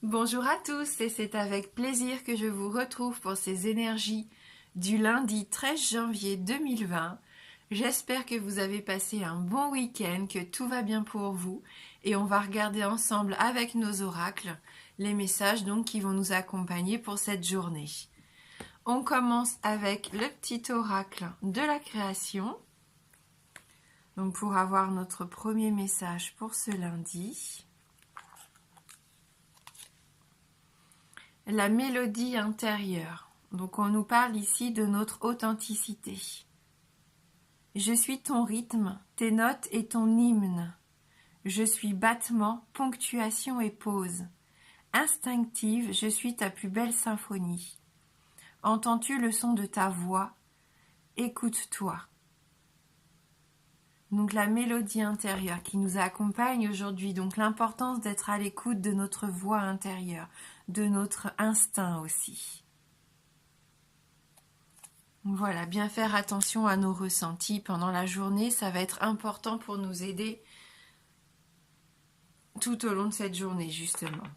Bonjour à tous et c'est avec plaisir que je vous retrouve pour ces énergies du lundi 13 janvier 2020. J'espère que vous avez passé un bon week-end, que tout va bien pour vous et on va regarder ensemble avec nos oracles les messages donc qui vont nous accompagner pour cette journée. On commence avec le petit oracle de la création. Donc pour avoir notre premier message pour ce lundi. La mélodie intérieure. Donc on nous parle ici de notre authenticité. Je suis ton rythme, tes notes et ton hymne. Je suis battement, ponctuation et pause. Instinctive, je suis ta plus belle symphonie. Entends-tu le son de ta voix? Écoute-toi. Donc la mélodie intérieure qui nous accompagne aujourd'hui, donc l'importance d'être à l'écoute de notre voix intérieure, de notre instinct aussi. Voilà, bien faire attention à nos ressentis pendant la journée, ça va être important pour nous aider tout au long de cette journée justement.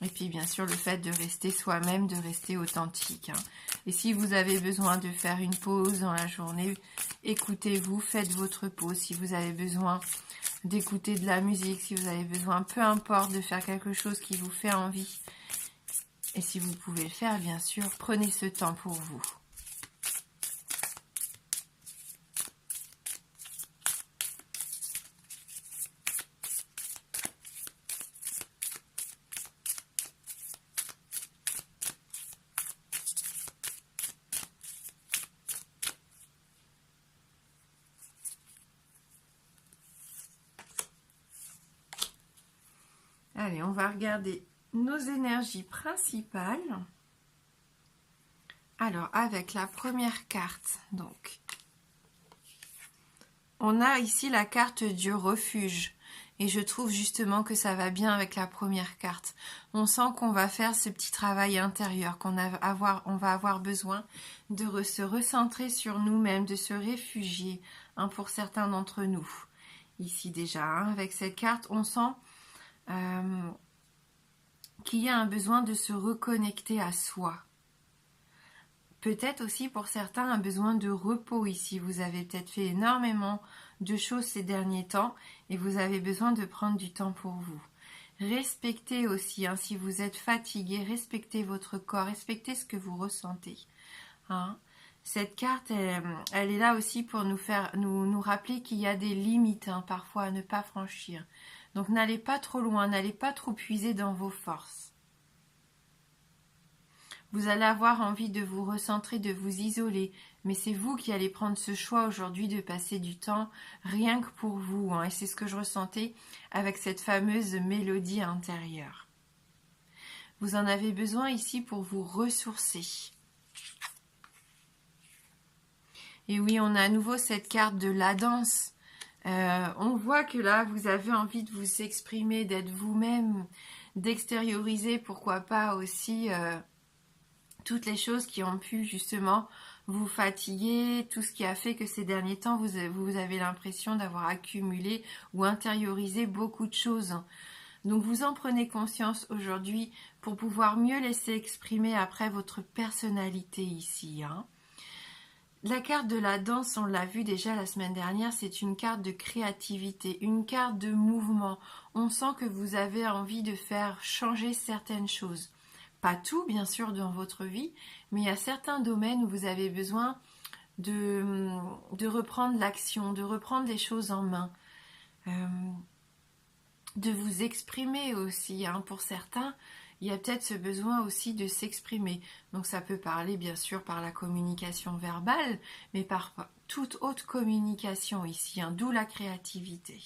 Et puis bien sûr le fait de rester soi-même, de rester authentique. Et si vous avez besoin de faire une pause dans la journée, écoutez-vous, faites votre pause. Si vous avez besoin d'écouter de la musique, si vous avez besoin, peu importe, de faire quelque chose qui vous fait envie. Et si vous pouvez le faire, bien sûr, prenez ce temps pour vous. Allez, on va regarder nos énergies principales. Alors, avec la première carte, donc, on a ici la carte du refuge. Et je trouve justement que ça va bien avec la première carte. On sent qu'on va faire ce petit travail intérieur, on va avoir besoin de se recentrer sur nous-mêmes, de se réfugier, pour certains d'entre nous. Ici déjà, avec cette carte, on sent qu'il y a un besoin de se reconnecter à soi. Peut-être aussi pour certains un besoin de repos ici. Vous avez peut-être fait énormément de choses ces derniers temps et vous avez besoin de prendre du temps pour vous. Respectez aussi, si vous êtes fatigué, respectez votre corps, respectez ce que vous ressentez. Cette carte, elle est là aussi pour nous rappeler qu'il y a des limites parfois à ne pas franchir. Donc n'allez pas trop loin, n'allez pas trop puiser dans vos forces. Vous allez avoir envie de vous recentrer, de vous isoler, mais c'est vous qui allez prendre ce choix aujourd'hui de passer du temps rien que pour vous. Et c'est ce que je ressentais avec cette fameuse mélodie intérieure. Vous en avez besoin ici pour vous ressourcer. Et oui, on a à nouveau cette carte de la danse. On voit que là, vous avez envie de vous exprimer, d'être vous-même, d'extérioriser, pourquoi pas aussi toutes les choses qui ont pu justement vous fatiguer, tout ce qui a fait que ces derniers temps, vous avez l'impression d'avoir accumulé ou intériorisé beaucoup de choses. Donc vous en prenez conscience aujourd'hui pour pouvoir mieux laisser exprimer après votre personnalité ici. La carte de la danse, on l'a vu déjà la semaine dernière, c'est une carte de créativité, une carte de mouvement. On sent que vous avez envie de faire changer certaines choses. Pas tout, bien sûr, dans votre vie, mais il y a certains domaines où vous avez besoin de reprendre l'action, de reprendre les choses en main, de vous exprimer aussi. Pour certains, il y a peut-être ce besoin aussi de s'exprimer. Donc ça peut parler bien sûr par la communication verbale, mais par toute autre communication ici, d'où la créativité.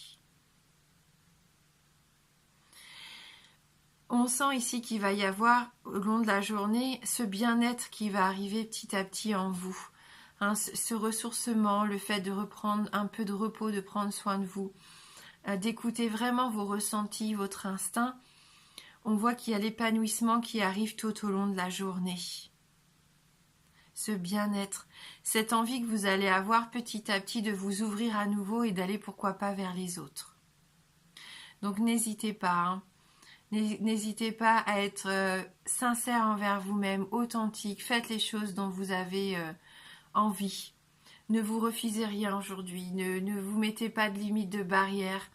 On sent ici qu'il va y avoir au long de la journée ce bien-être qui va arriver petit à petit en vous. Ce ressourcement, le fait de reprendre un peu de repos, de prendre soin de vous, d'écouter vraiment vos ressentis, votre instinct. On voit qu'il y a l'épanouissement qui arrive tout au long de la journée. Ce bien-être, cette envie que vous allez avoir petit à petit de vous ouvrir à nouveau et d'aller pourquoi pas vers les autres. Donc n'hésitez pas, hein. N'hésitez pas à être sincère envers vous-même, authentique. Faites les choses dont vous avez envie. Ne vous refusez rien aujourd'hui. Ne vous mettez pas de limites, de barrières.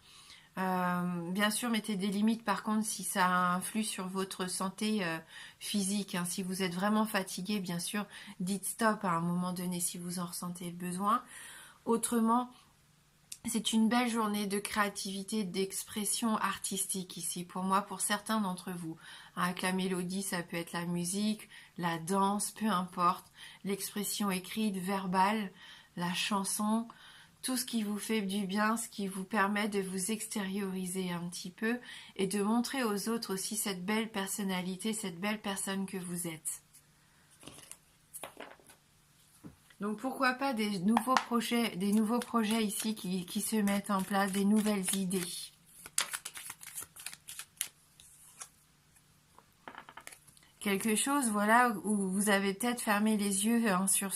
Bien sûr, mettez des limites par contre si ça influe sur votre santé physique. Hein. Si vous êtes vraiment fatigué, bien sûr, dites stop à un moment donné si vous en ressentez le besoin. Autrement, c'est une belle journée de créativité, d'expression artistique ici, pour moi, pour certains d'entre vous. Avec la mélodie, ça peut être la musique, la danse, peu importe, l'expression écrite, verbale, la chanson, tout ce qui vous fait du bien, ce qui vous permet de vous extérioriser un petit peu et de montrer aux autres aussi cette belle personnalité, cette belle personne que vous êtes. Donc pourquoi pas des nouveaux projets ici qui se mettent en place, des nouvelles idées. Quelque chose, voilà, où vous avez peut-être fermé les yeux hein, sur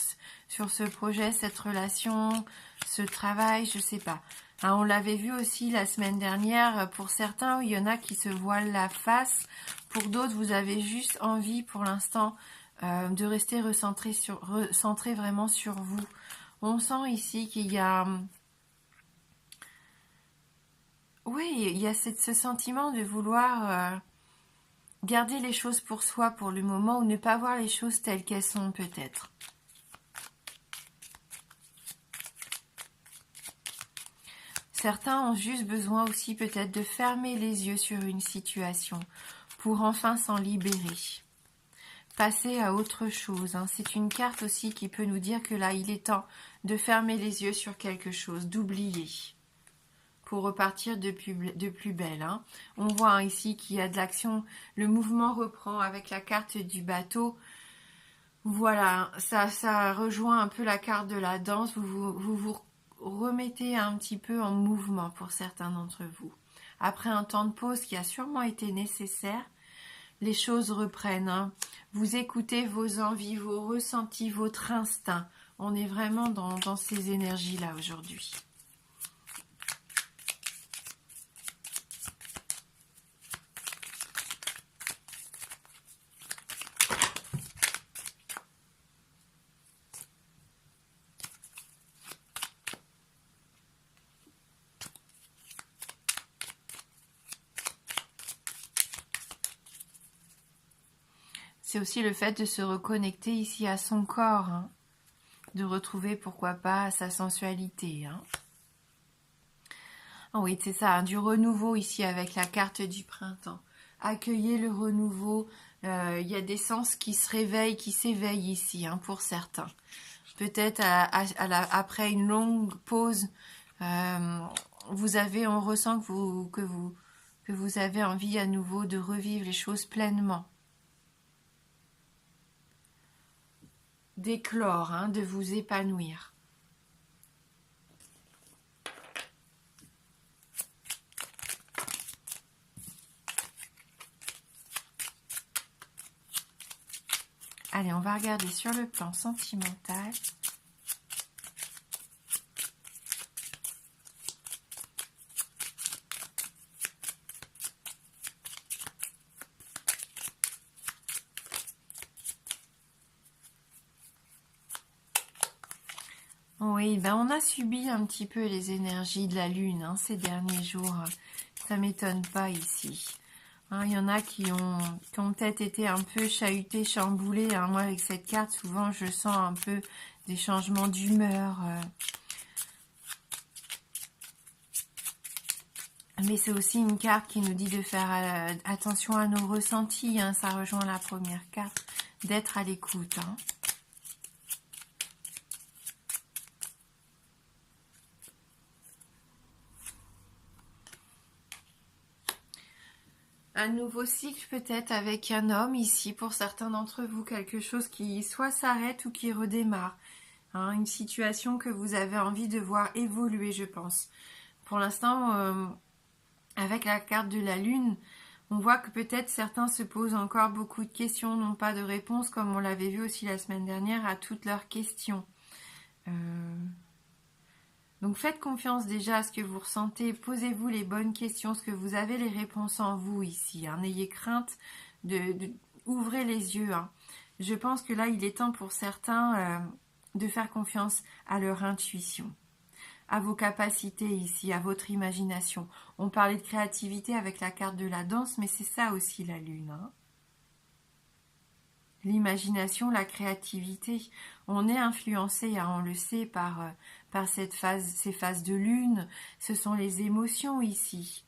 ce projet, cette relation, ce travail, je sais pas. Hein, on l'avait vu aussi la semaine dernière, pour certains, il y en a qui se voilent la face. Pour d'autres, vous avez juste envie pour l'instant de rester recentré vraiment sur vous. On sent ici qu'il y a... Oui, il y a ce sentiment de vouloir garder les choses pour soi pour le moment ou ne pas voir les choses telles qu'elles sont peut-être. Certains ont juste besoin aussi peut-être de fermer les yeux sur une situation pour enfin s'en libérer. Passer à autre chose. Hein. C'est une carte aussi qui peut nous dire que là, il est temps de fermer les yeux sur quelque chose, d'oublier, pour repartir de plus belle. Hein. On voit hein, ici qu'il y a de l'action, le mouvement reprend avec la carte du bateau. Voilà, ça rejoint un peu la carte de la danse, vous remettez un petit peu en mouvement pour certains d'entre vous. Après un temps de pause qui a sûrement été nécessaire, les choses reprennent. Hein. Vous écoutez vos envies, vos ressentis, votre instinct. On est vraiment dans ces énergies-là aujourd'hui. C'est aussi le fait de se reconnecter ici à son corps, hein. De retrouver, pourquoi pas, sa sensualité. Hein. Oh oui, c'est ça, hein, du renouveau ici avec la carte du printemps. Accueillez le renouveau, il y a des sens qui se réveillent, qui s'éveillent ici, hein, pour certains. Peut-être après une longue pause, on ressent que vous avez envie à nouveau de revivre les choses pleinement. D'éclore, hein, de vous épanouir. Allez, on va regarder sur le plan sentimental. Oui, ben on a subi un petit peu les énergies de la Lune hein, ces derniers jours. Ça m'étonne pas ici. Hein, il y en a qui ont peut-être été un peu chahutés, chamboulés. Hein. Moi, avec cette carte, souvent, je sens un peu des changements d'humeur. Mais c'est aussi une carte qui nous dit de faire attention à nos ressentis. Hein. Ça rejoint la première carte, d'être à l'écoute. Hein. Un nouveau cycle peut-être avec un homme ici pour certains d'entre vous, quelque chose qui soit s'arrête ou qui redémarre. Hein, une situation que vous avez envie de voir évoluer, je pense. Pour l'instant, avec la carte de la Lune, on voit que peut-être certains se posent encore beaucoup de questions, n'ont pas de réponse, comme on l'avait vu aussi la semaine dernière, à toutes leurs questions. Donc faites confiance déjà à ce que vous ressentez, posez-vous les bonnes questions, ce que vous avez les réponses en vous ici. N'ayez crainte ouvrez les yeux. Je pense que là, il est temps pour certains de faire confiance à leur intuition, à vos capacités ici, à votre imagination. On parlait de créativité avec la carte de la danse, mais c'est ça aussi la lune. L'imagination, la créativité. On est influencé, on le sait, par ces phases de lune. Ce sont les émotions ici.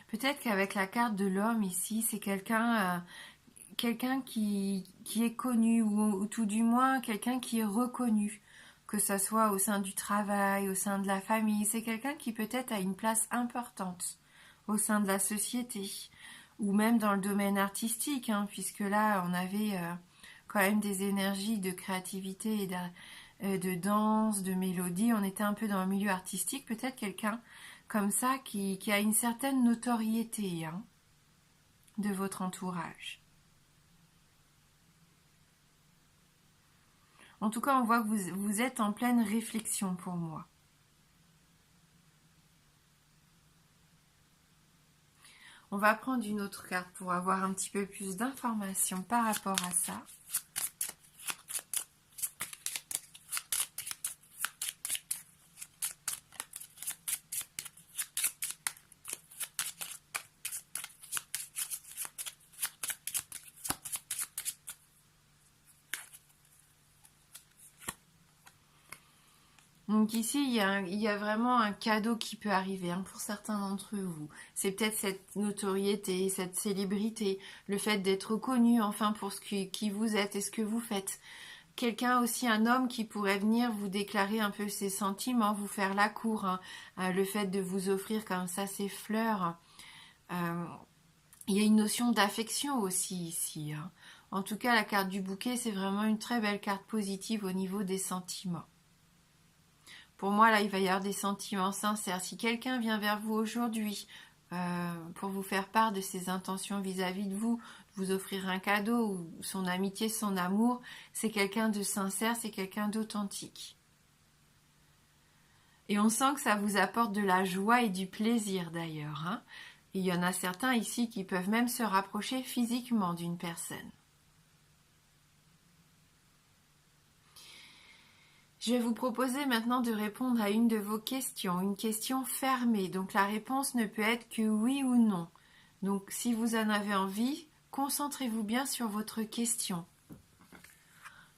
Peut-être qu'avec la carte de l'homme ici, c'est quelqu'un qui est connu, ou tout du moins quelqu'un qui est reconnu, que ce soit au sein du travail, au sein de la famille. C'est quelqu'un qui peut-être a une place importante au sein de la société, ou même dans le domaine artistique, puisque là, on avait quand même des énergies de créativité et de danse, de mélodie. On était un peu dans le milieu artistique, peut-être quelqu'un comme ça qui a une certaine notoriété de votre entourage. En tout cas, on voit que vous êtes en pleine réflexion pour moi. On va prendre une autre carte pour avoir un petit peu plus d'informations par rapport à ça. Donc ici, il y a vraiment un cadeau qui peut arriver pour certains d'entre vous. C'est peut-être cette notoriété, cette célébrité, le fait d'être reconnu enfin pour qui vous êtes et ce que vous faites. Quelqu'un aussi, un homme qui pourrait venir vous déclarer un peu ses sentiments, vous faire la cour, le fait de vous offrir comme ça ses fleurs. Il y a une notion d'affection aussi ici. En tout cas, la carte du bouquet, c'est vraiment une très belle carte positive au niveau des sentiments. Pour moi, là, il va y avoir des sentiments sincères. Si quelqu'un vient vers vous aujourd'hui pour vous faire part de ses intentions vis-à-vis de vous offrir un cadeau, ou son amitié, son amour, c'est quelqu'un de sincère, c'est quelqu'un d'authentique. Et on sent que ça vous apporte de la joie et du plaisir d'ailleurs. Il y en a certains ici qui peuvent même se rapprocher physiquement d'une personne. Je vais vous proposer maintenant de répondre à une de vos questions, une question fermée. Donc la réponse ne peut être que oui ou non. Donc si vous en avez envie, concentrez-vous bien sur votre question.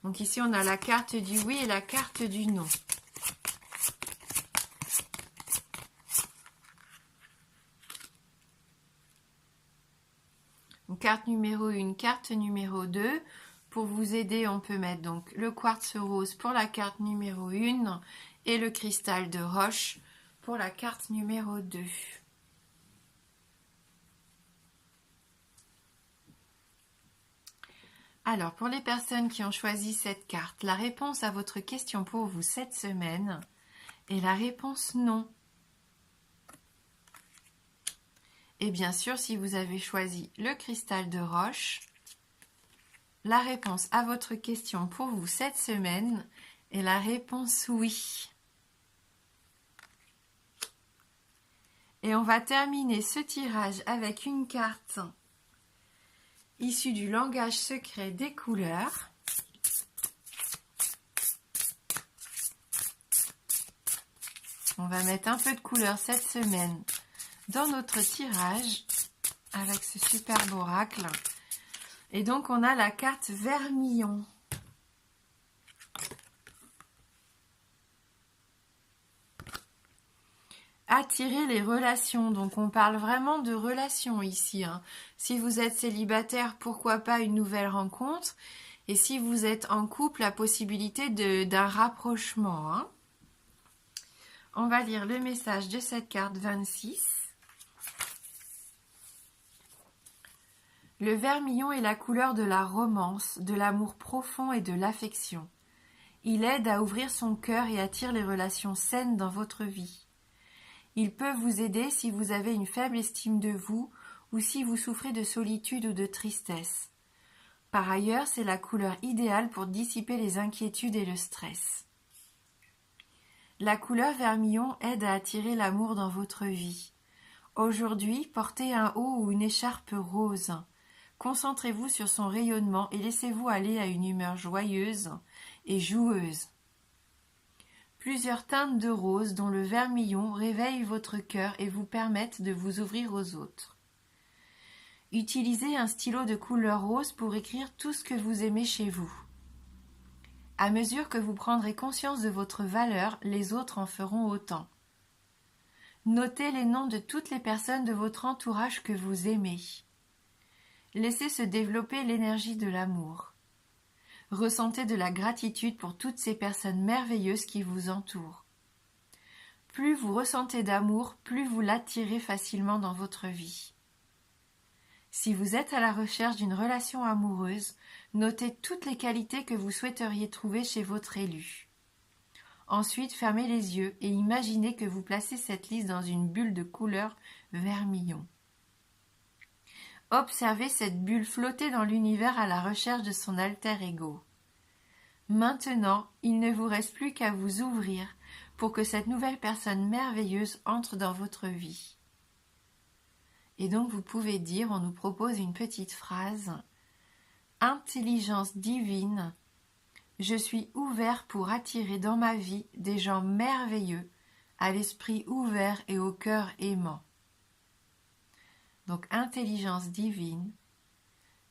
Donc ici on a la carte du oui et la carte du non. Donc, carte numéro 1, carte numéro 2. Pour vous aider, on peut mettre donc le quartz rose pour la carte numéro 1 et le cristal de roche pour la carte numéro 2. Alors, pour les personnes qui ont choisi cette carte, la réponse à votre question pour vous cette semaine est la réponse non. Et bien sûr, si vous avez choisi le cristal de roche, la réponse à votre question pour vous cette semaine est la réponse oui. Et on va terminer ce tirage avec une carte issue du langage secret des couleurs. On va mettre un peu de couleur cette semaine dans notre tirage avec ce superbe oracle. Et donc, on a la carte vermillon. Attirer les relations. Donc, on parle vraiment de relations ici. Si vous êtes célibataire, pourquoi pas une nouvelle rencontre. Et si vous êtes en couple, la possibilité d'un rapprochement. On va lire le message de cette carte 26. Le vermillon est la couleur de la romance, de l'amour profond et de l'affection. Il aide à ouvrir son cœur et attire les relations saines dans votre vie. Il peut vous aider si vous avez une faible estime de vous ou si vous souffrez de solitude ou de tristesse. Par ailleurs, c'est la couleur idéale pour dissiper les inquiétudes et le stress. La couleur vermillon aide à attirer l'amour dans votre vie. Aujourd'hui, portez un haut ou une écharpe rose. Concentrez-vous sur son rayonnement et laissez-vous aller à une humeur joyeuse et joueuse. Plusieurs teintes de rose, dont le vermillon, réveillent votre cœur et vous permettent de vous ouvrir aux autres. Utilisez un stylo de couleur rose pour écrire tout ce que vous aimez chez vous. À mesure que vous prendrez conscience de votre valeur, les autres en feront autant. Notez les noms de toutes les personnes de votre entourage que vous aimez. Laissez se développer l'énergie de l'amour. Ressentez de la gratitude pour toutes ces personnes merveilleuses qui vous entourent. Plus vous ressentez d'amour, plus vous l'attirez facilement dans votre vie. Si vous êtes à la recherche d'une relation amoureuse, notez toutes les qualités que vous souhaiteriez trouver chez votre élu. Ensuite, fermez les yeux et imaginez que vous placez cette liste dans une bulle de couleur vermillon. Observez cette bulle flotter dans l'univers à la recherche de son alter ego. Maintenant, il ne vous reste plus qu'à vous ouvrir pour que cette nouvelle personne merveilleuse entre dans votre vie. Et donc vous pouvez dire, on nous propose une petite phrase, « Intelligence divine, je suis ouvert pour attirer dans ma vie des gens merveilleux, à l'esprit ouvert et au cœur aimant. » Donc, intelligence divine,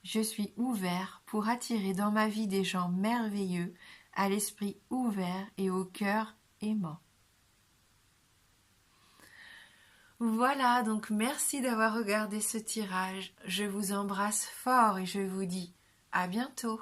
je suis ouvert pour attirer dans ma vie des gens merveilleux, à l'esprit ouvert et au cœur aimant. Voilà, donc merci d'avoir regardé ce tirage. Je vous embrasse fort et je vous dis à bientôt.